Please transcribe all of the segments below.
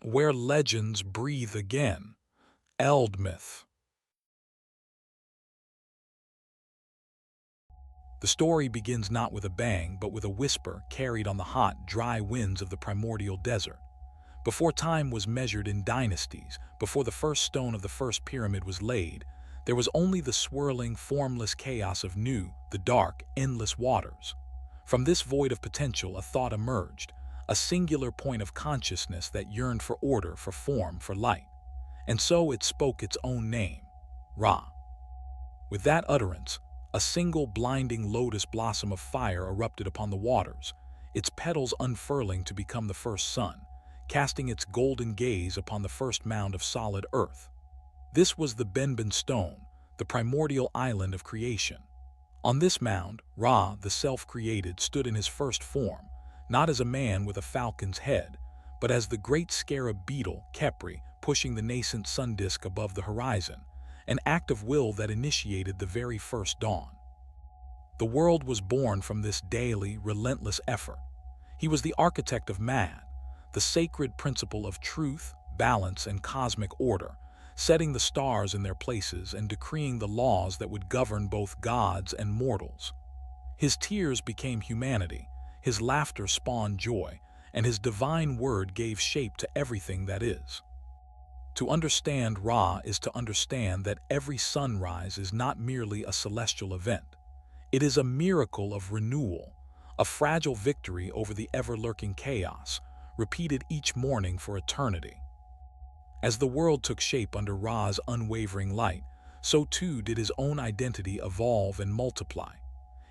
where legends breathe again. Eldmyth. The story begins not with a bang, but with a whisper carried on the hot, dry winds of the primordial desert. Before time was measured in dynasties, before the first stone of the first pyramid was laid, there was only the swirling, formless chaos of Nu, the dark, endless waters. From this void of potential, a thought emerged, a singular point of consciousness that yearned for order, for form, for light. And so it spoke its own name, Ra. With that utterance, a single blinding lotus blossom of fire erupted upon the waters, its petals unfurling to become the first sun, casting its golden gaze upon the first mound of solid earth. This was the Benben stone, the primordial island of creation. On this mound, Ra, the self-created, stood in his first form, not as a man with a falcon's head, but as the great scarab beetle, Khepri, pushing the nascent sun disk above the horizon, an act of will that initiated the very first dawn. The world was born from this daily, relentless effort. He was the architect of Mad, the sacred principle of truth, balance, and cosmic order, setting the stars in their places and decreeing the laws that would govern both gods and mortals. His tears became humanity, his laughter spawned joy, and his divine word gave shape to everything that is. To understand Ra is to understand that every sunrise is not merely a celestial event. It is a miracle of renewal, a fragile victory over the ever-lurking chaos, repeated each morning for eternity. As the world took shape under Ra's unwavering light, so too did his own identity evolve and multiply.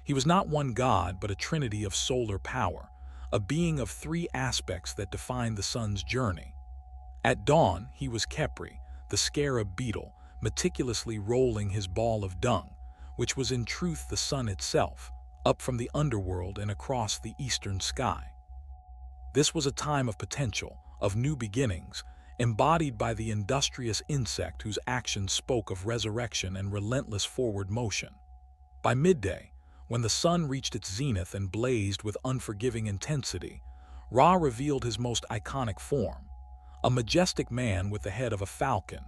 He was not one god, but a trinity of solar power, a being of three aspects that defined the sun's journey. At dawn, he was Khepri, the scarab beetle, meticulously rolling his ball of dung, which was in truth the sun itself, up from the underworld and across the eastern sky. This was a time of potential, of new beginnings, embodied by the industrious insect whose actions spoke of resurrection and relentless forward motion. By midday, when the sun reached its zenith and blazed with unforgiving intensity, Ra revealed his most iconic form, a majestic man with the head of a falcon,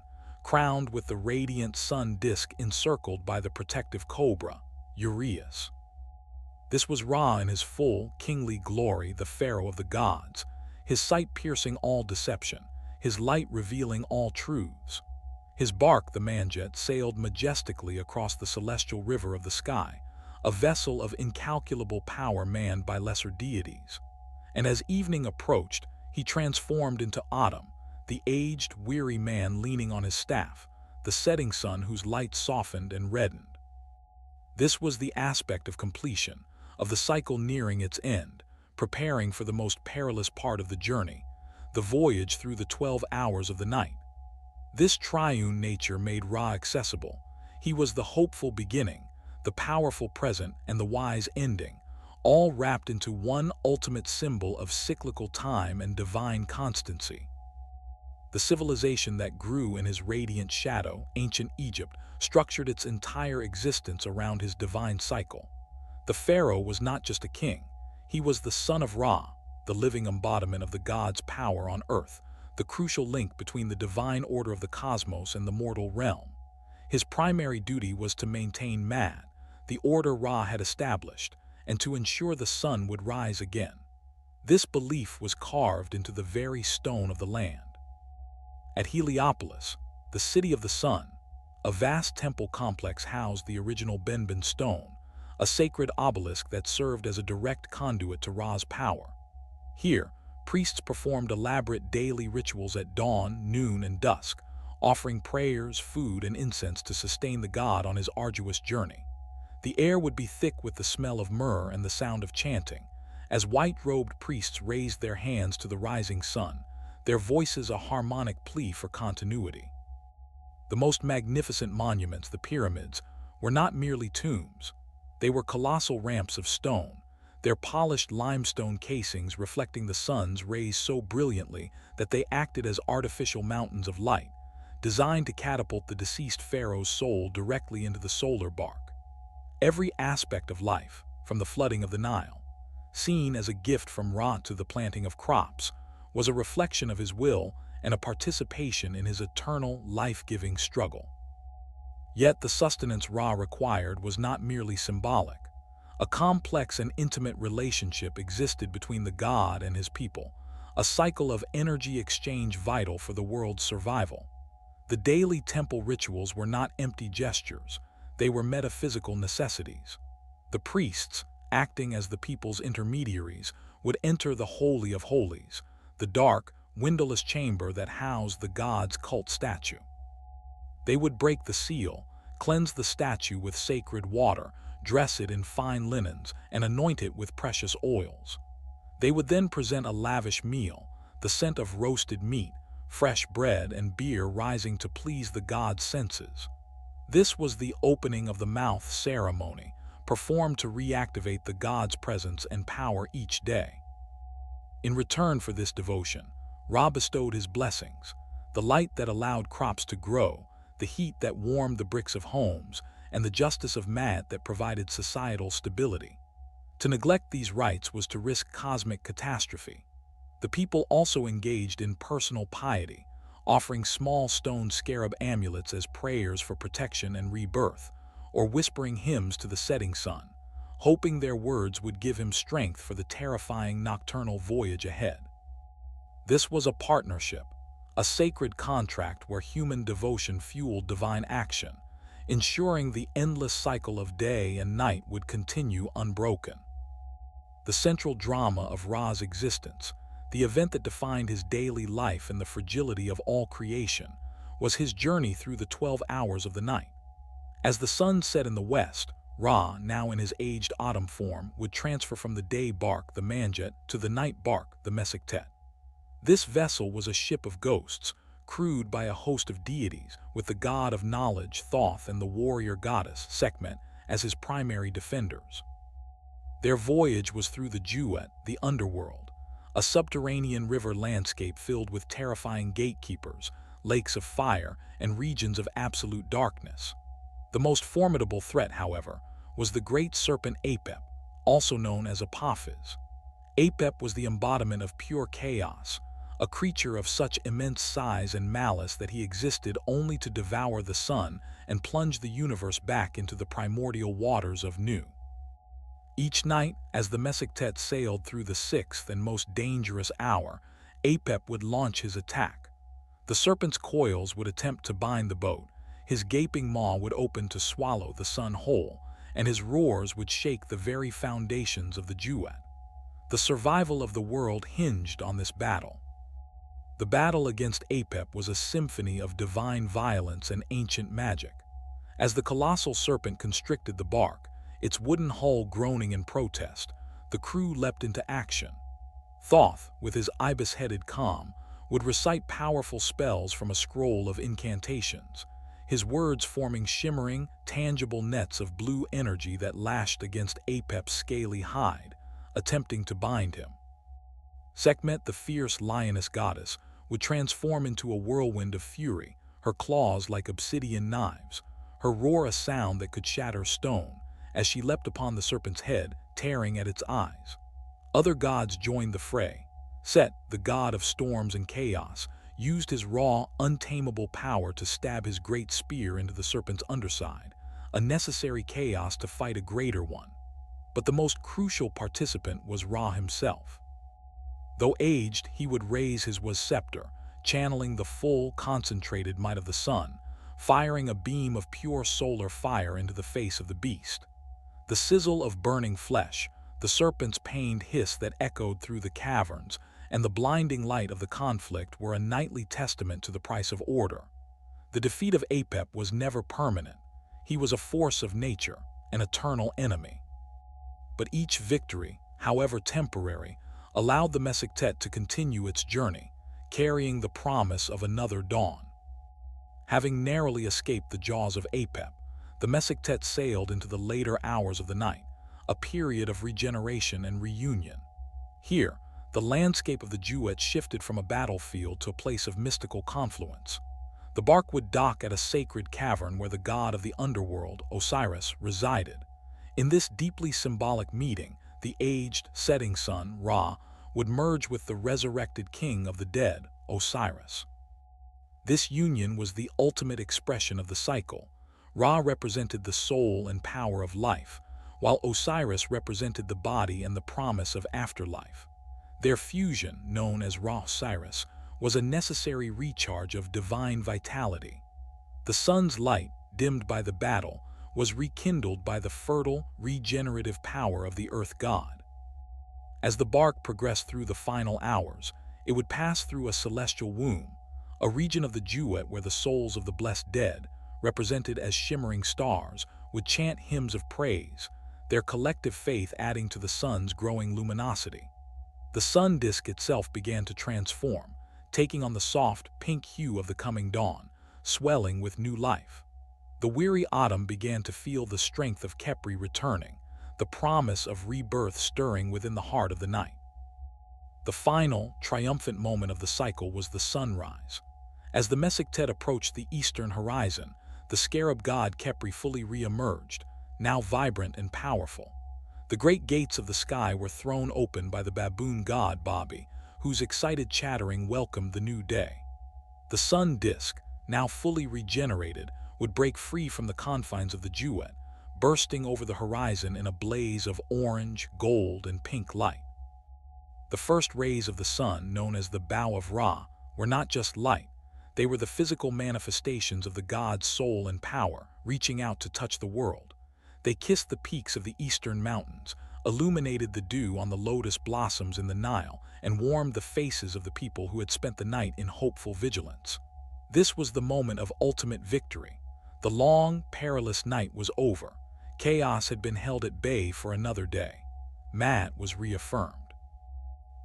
crowned with the radiant sun disk encircled by the protective cobra, Urias. This was Ra in his full, kingly glory, the pharaoh of the gods, his sight piercing all deception, his light revealing all truths. His bark, the Manjet, sailed majestically across the celestial river of the sky, a vessel of incalculable power manned by lesser deities. And as evening approached, he transformed into Autumn, the aged, weary man leaning on his staff, the setting sun whose light softened and reddened. This was the aspect of completion, of the cycle nearing its end, preparing for the most perilous part of the journey, the voyage through the 12 hours of the night. This triune nature made Ra accessible. He was the hopeful beginning, the powerful present, and the wise ending, all wrapped into one ultimate symbol of cyclical time and divine constancy. The civilization that grew in his radiant shadow, ancient Egypt, structured its entire existence around his divine cycle. The pharaoh was not just a king. He was the son of Ra, the living embodiment of the god's power on earth, the crucial link between the divine order of the cosmos and the mortal realm. His primary duty was to maintain Mad, the order Ra had established, and to ensure the sun would rise again. This belief was carved into the very stone of the land. At Heliopolis, the city of the sun, a vast temple complex housed the original Benben stone, a sacred obelisk that served as a direct conduit to Ra's power. Here, priests performed elaborate daily rituals at dawn, noon, and dusk, offering prayers, food, and incense to sustain the god on his arduous journey. The air would be thick with the smell of myrrh and the sound of chanting, as white-robed priests raised their hands to the rising sun, their voices a harmonic plea for continuity. The most magnificent monuments, the pyramids, were not merely tombs. They were colossal ramps of stone, their polished limestone casings reflecting the sun's rays so brilliantly that they acted as artificial mountains of light, designed to catapult the deceased pharaoh's soul directly into the solar bark. Every aspect of life, from the flooding of the Nile, seen as a gift from Ra to the planting of crops, was a reflection of his will and a participation in his eternal, life-giving struggle. Yet the sustenance Ra required was not merely symbolic. A complex and intimate relationship existed between the god and his people, a cycle of energy exchange vital for the world's survival. The daily temple rituals were not empty gestures, they were metaphysical necessities. The priests, acting as the people's intermediaries, would enter the Holy of Holies, the dark, windowless chamber that housed the god's cult statue. They would break the seal, cleanse the statue with sacred water, dress it in fine linens, and anoint it with precious oils. They would then present a lavish meal, the scent of roasted meat, fresh bread, and beer rising to please the god's senses. This was the opening of the mouth ceremony, performed to reactivate the god's presence and power each day. In return for this devotion, Ra bestowed his blessings, the light that allowed crops to grow, the heat that warmed the bricks of homes, and the justice of Ma'at that provided societal stability. To neglect these rites was to risk cosmic catastrophe. The people also engaged in personal piety, offering small stone scarab amulets as prayers for protection and rebirth, or whispering hymns to the setting sun, hoping their words would give him strength for the terrifying nocturnal voyage ahead. This was a partnership, a sacred contract where human devotion fueled divine action, ensuring the endless cycle of day and night would continue unbroken. The central drama of Ra's existence, the event that defined his daily life and the fragility of all creation, was his journey through the 12 hours of the night. As the sun set in the west, Ra, now in his aged autumn form, would transfer from the day bark, the Manjet, to the night bark, the Mesektet. This vessel was a ship of ghosts, crewed by a host of deities, with the god of knowledge, Thoth, and the warrior goddess, Sekhmet, as his primary defenders. Their voyage was through the Jewet, the underworld, a subterranean river landscape filled with terrifying gatekeepers, lakes of fire, and regions of absolute darkness. The most formidable threat, however, was the great serpent Apep, also known as Apophis. Apep was the embodiment of pure chaos, a creature of such immense size and malice that he existed only to devour the sun and plunge the universe back into the primordial waters of Nu. Each night, as the Mesektet sailed through the sixth and most dangerous hour, Apep would launch his attack. The serpent's coils would attempt to bind the boat, his gaping maw would open to swallow the sun whole, and his roars would shake the very foundations of the Jewet. The survival of the world hinged on this battle. The battle against Apep was a symphony of divine violence and ancient magic. As the colossal serpent constricted the bark, its wooden hull groaning in protest, the crew leapt into action. Thoth, with his ibis-headed calm, would recite powerful spells from a scroll of incantations, his words forming shimmering, tangible nets of blue energy that lashed against Apep's scaly hide, attempting to bind him. Sekhmet, the fierce lioness goddess, would transform into a whirlwind of fury, her claws like obsidian knives, her roar a sound that could shatter stone, as she leapt upon the serpent's head, tearing at its eyes. Other gods joined the fray. Set, the god of storms and chaos, used his raw, untamable power to stab his great spear into the serpent's underside, a necessary chaos to fight a greater one. But the most crucial participant was Ra himself. Though aged, he would raise his scepter, channeling the full, concentrated might of the sun, firing a beam of pure solar fire into the face of the beast. The sizzle of burning flesh, the serpent's pained hiss that echoed through the caverns, and the blinding light of the conflict were a nightly testament to the price of order. The defeat of Apep was never permanent. He was a force of nature, an eternal enemy. But each victory, however temporary, allowed the Mesektet to continue its journey, carrying the promise of another dawn. Having narrowly escaped the jaws of Apep, the Mesektet sailed into the later hours of the night, a period of regeneration and reunion. Here, the landscape of the Jewet shifted from a battlefield to a place of mystical confluence. The bark would dock at a sacred cavern where the god of the underworld, Osiris, resided. In this deeply symbolic meeting, the aged, setting sun, Ra, would merge with the resurrected king of the dead, Osiris. This union was the ultimate expression of the cycle. Ra represented the soul and power of life, while Osiris represented the body and the promise of afterlife. Their fusion, known as Ra-Osiris, was a necessary recharge of divine vitality. The sun's light, dimmed by the battle, was rekindled by the fertile, regenerative power of the earth god. As the bark progressed through the final hours, it would pass through a celestial womb, a region of the Jewett where the souls of the blessed dead, represented as shimmering stars, would chant hymns of praise, their collective faith adding to the sun's growing luminosity. The sun disk itself began to transform, taking on the soft, pink hue of the coming dawn, swelling with new life. The weary autumn began to feel the strength of Khepri returning, the promise of rebirth stirring within the heart of the night. The final, triumphant moment of the cycle was the sunrise. As the Mesektet approached the eastern horizon, the scarab god Khepri fully re-emerged, now vibrant and powerful. The great gates of the sky were thrown open by the baboon god Babi, whose excited chattering welcomed the new day. The sun disk, now fully regenerated, would break free from the confines of the Jewett, bursting over the horizon in a blaze of orange, gold, and pink light. The first rays of the sun, known as the bow of Ra, were not just light. They were the physical manifestations of the god's soul and power, reaching out to touch the world. They kissed the peaks of the eastern mountains, illuminated the dew on the lotus blossoms in the Nile, and warmed the faces of the people who had spent the night in hopeful vigilance. This was the moment of ultimate victory. The long, perilous night was over. Chaos had been held at bay for another day. Maat was reaffirmed.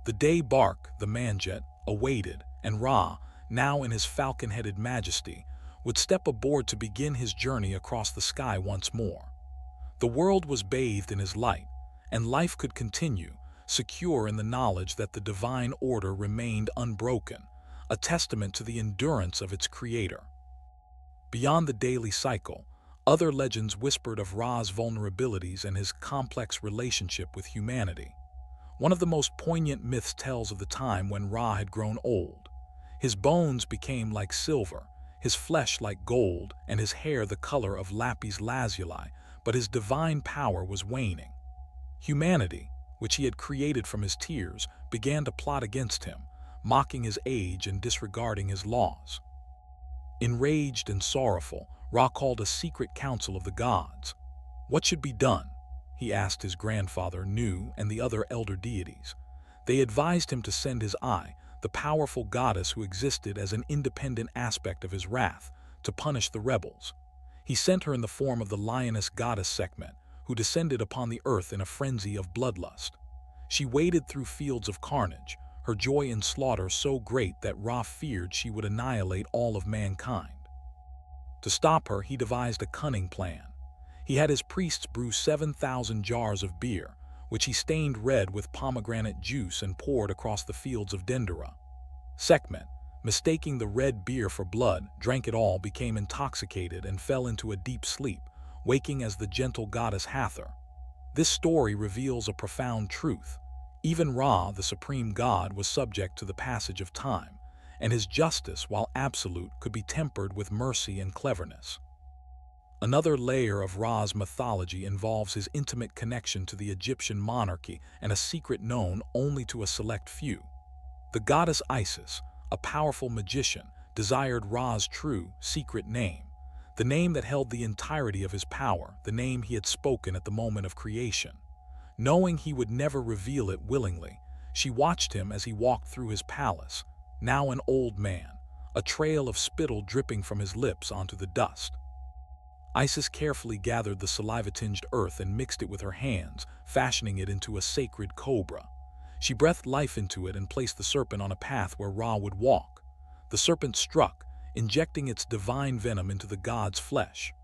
The day Bark, the Manjet, awaited, and Ra, now in his falcon-headed majesty, would step aboard to begin his journey across the sky once more. The world was bathed in his light, and life could continue, secure in the knowledge that the divine order remained unbroken, a testament to the endurance of its creator. Beyond the daily cycle, other legends whispered of Ra's vulnerabilities and his complex relationship with humanity. One of the most poignant myths tells of the time when Ra had grown old. His bones became like silver, his flesh like gold, and his hair the color of lapis lazuli, but his divine power was waning. Humanity, which he had created from his tears, began to plot against him, mocking his age and disregarding his laws. Enraged and sorrowful, Ra called a secret council of the gods. What should be done? He asked his grandfather, Nu, and the other elder deities. They advised him to send his Eye, the powerful goddess who existed as an independent aspect of his wrath, to punish the rebels. He sent her in the form of the lioness goddess Sekhmet, who descended upon the earth in a frenzy of bloodlust. She waded through fields of carnage, her joy in slaughter so great that Ra feared she would annihilate all of mankind. To stop her, he devised a cunning plan. He had his priests brew 7,000 jars of beer, which he stained red with pomegranate juice and poured across the fields of Dendera. Sekhmet, mistaking the red beer for blood, drank it all, became intoxicated, and fell into a deep sleep, waking as the gentle goddess Hathor. This story reveals a profound truth. Even Ra, the supreme god, was subject to the passage of time, and his justice, while absolute, could be tempered with mercy and cleverness. Another layer of Ra's mythology involves his intimate connection to the Egyptian monarchy and a secret known only to a select few. The goddess Isis, a powerful magician, desired Ra's true, secret name, the name that held the entirety of his power, the name he had spoken at the moment of creation. Knowing he would never reveal it willingly, she watched him as he walked through his palace, now an old man, a trail of spittle dripping from his lips onto the dust. Isis carefully gathered the saliva-tinged earth and mixed it with her hands, fashioning it into a sacred cobra. She breathed life into it and placed the serpent on a path where Ra would walk. The serpent struck, injecting its divine venom into the god's flesh.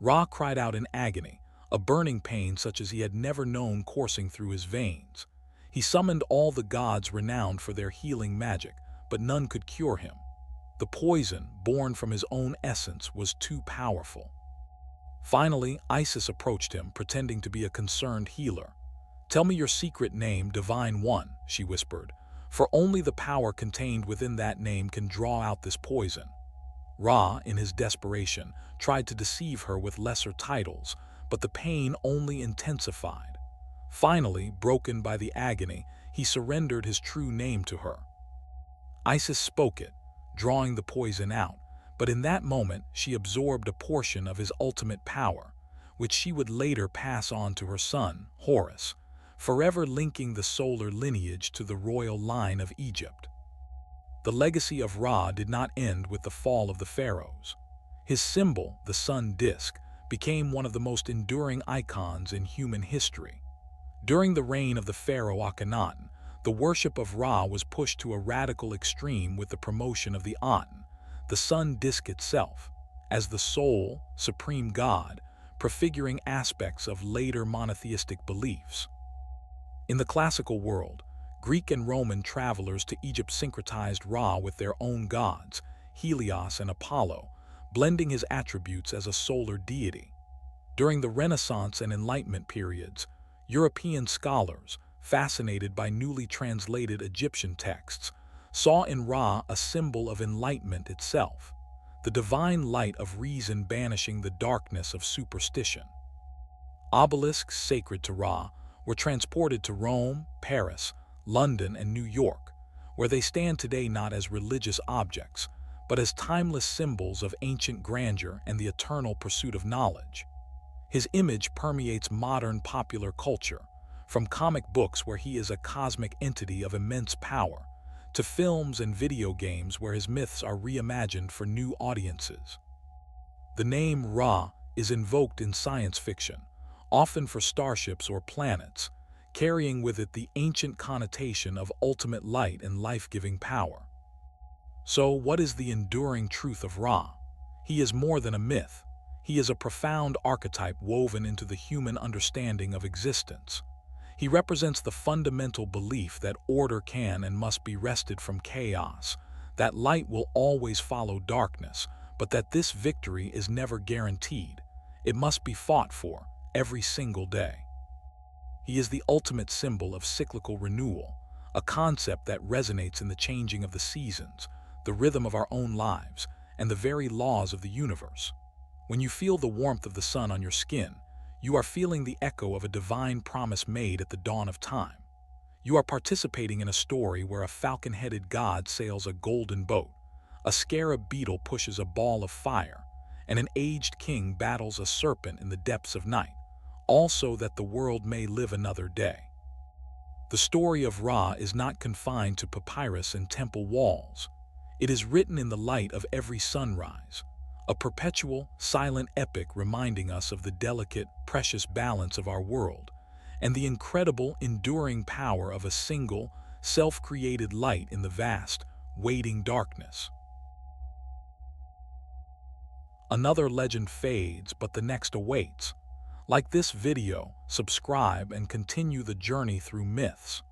Ra cried out in agony, a burning pain such as he had never known coursing through his veins. He summoned all the gods renowned for their healing magic, but none could cure him. The poison, born from his own essence, was too powerful. Finally, Isis approached him, pretending to be a concerned healer. "Tell me your secret name, Divine One," she whispered, "for only the power contained within that name can draw out this poison." Ra, in his desperation, tried to deceive her with lesser titles, but the pain only intensified. Finally, broken by the agony, he surrendered his true name to her. Isis spoke it, drawing the poison out, but in that moment she absorbed a portion of his ultimate power, which she would later pass on to her son, Horus, forever linking the solar lineage to the royal line of Egypt. The legacy of Ra did not end with the fall of the pharaohs. His symbol, the sun disk, became one of the most enduring icons in human history. During the reign of the pharaoh Akhenaten, the worship of Ra was pushed to a radical extreme with the promotion of the Aten, the sun disk itself, as the sole, supreme god, prefiguring aspects of later monotheistic beliefs. In the classical world, Greek and Roman travelers to Egypt syncretized Ra with their own gods, Helios and Apollo, blending his attributes as a solar deity. During the Renaissance and Enlightenment periods, European scholars, fascinated by newly translated Egyptian texts, saw in Ra a symbol of enlightenment itself, the divine light of reason banishing the darkness of superstition. Obelisks sacred to Ra were transported to Rome, Paris, London, and New York, where they stand today not as religious objects, but as timeless symbols of ancient grandeur and the eternal pursuit of knowledge. His image permeates modern popular culture, from comic books where he is a cosmic entity of immense power, to films and video games where his myths are reimagined for new audiences. The name Ra is invoked in science fiction, often for starships or planets, carrying with it the ancient connotation of ultimate light and life-giving power. So, what is the enduring truth of Ra? He is more than a myth. He is a profound archetype woven into the human understanding of existence. He represents the fundamental belief that order can and must be wrested from chaos, that light will always follow darkness, but that this victory is never guaranteed. It must be fought for every single day. He is the ultimate symbol of cyclical renewal, a concept that resonates in the changing of the seasons, the rhythm of our own lives, and the very laws of the universe. When you feel the warmth of the sun on your skin, you are feeling the echo of a divine promise made at the dawn of time. You are participating in a story where a falcon-headed god sails a golden boat, a scarab beetle pushes a ball of fire, and an aged king battles a serpent in the depths of night, all so that the world may live another day. The story of Ra is not confined to papyrus and temple walls. It is written in the light of every sunrise, a perpetual, silent epic reminding us of the delicate, precious balance of our world and the incredible, enduring power of a single, self-created light in the vast, waiting darkness. Another legend fades, but the next awaits. Like this video, subscribe and continue the journey through myths.